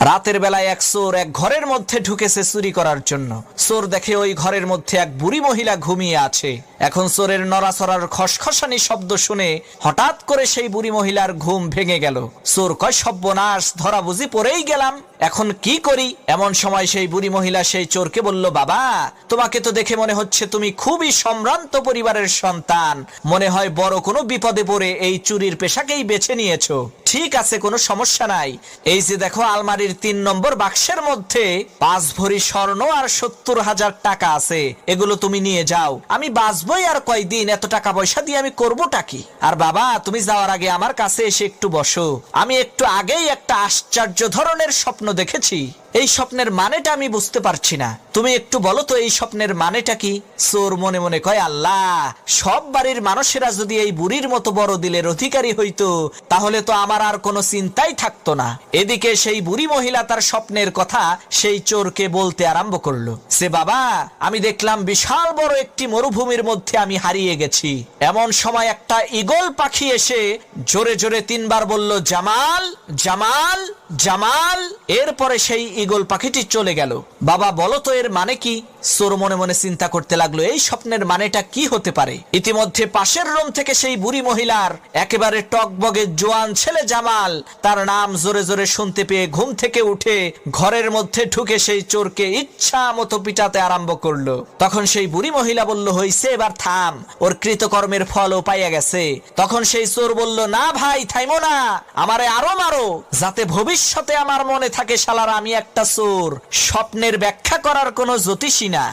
রাতের বেলায় এক চোর এক ঘরের মধ্যে ঢুকেছে চুরি করার জন্য। চোর দেখে ওই ঘরের মধ্যে এক বুড়ি মহিলা ঘুমিয়ে আছে। এখন চোরের নড়াচড়ার খসখসানি শব্দ শুনে হঠাৎ করে সেই বুড়ি মহিলার ঘুম ভেঙে গেল। চোর কয়, সর্বনাশ, ধরা বুঝি পড়েই গেলাম, এখন কি করি? এমন সময় সেই বুড়ি মহিলা সেই চোরকে বলল, বাবা, তোমাকে তো দেখে মনে হচ্ছে তুমি খুবই সম্ভ্রান্ত পরিবারের সন্তান, মনে হয় বড় কোনো বিপদে পড়ে এই চুরির পেশাকেই বেছে নিয়েছো। ঠিক আছে, কোনো সমস্যা নাই। এই যে দেখো, আলমারির 3 নম্বর বাক্সের মধ্যে 5 ভরি স্বর্ণ আর 70,000 টাকা আছে, এগুলো তুমি নিয়ে যাও। আমি বাঁচবই আর কয়দিন, এত টাকা পয়সা দিয়ে আমি করবোটা কি? আর বাবা, তুমি যাওয়ার আগে আমার কাছে এসে একটু বসো। আমি একটু আগেই একটা আশ্চর্য ধরনের স্বপ্ন দেখেছি। এই স্বপ্নের মানেটা আমি বুঝতে পারছি না, তুমি একটু বলো তো এই স্বপ্নের মানেটা কি? চোর মনে মনে কয়, আল্লাহ, সব বাড়ির মানুষেরা যদি এই বুড়ির মতো বড় দিলের অধিকারী হইতো, তাহলে তো আমার আর কোনো চিন্তাই থাকতো না। এদিকে সেই বুড়ি মহিলা তার স্বপ্নের কথা সেই চোরকে বলতে আরম্ভ করলো। সে, বাবা, আমি দেখলাম বিশাল বড় একটি মরুভূমির মধ্যে আমি হারিয়ে গেছি। এমন সময় একটা ঈগল পাখি এসে জোরে জোরে 3 বার বলল, জামাল, জামাল, জামাল। এরপরে সেই ঈগল পাখিটি চলে গেল। বাবা, বলো তো এর মানে কি? চোর মনে মনে চিন্তা করতে লাগলো, এই স্বপ্নের মানেটা কি হতে পারে? ইতিমধ্যে পাশের রুম থেকে সেই বুড়ি মহিলার একেবারে টকবগে জোয়ান ছেলে জামাল, তার নাম জোরে জোরে শুনতে পেয়ে ঘুম থেকে উঠে ঘরের মধ্যে ঢুকে সেই চোরকে ইচ্ছা মতো পিটাতে আরম্ভ করলো। তখন সেই বুড়ি মহিলা বলল, হইছে, এবার থাম, ওর কৃতকর্মের ফলও পাইয়া গেছে। তখন সেই চোর বলল, না ভাই, থাইমো না, আমারে আরো মারো, যাতে ভবিষ্যতে আমার মনে থাকে শালারা আমি একটা চোর, স্বপ্নের ব্যাখ্যা করার কোনো জ্যোতিষী না।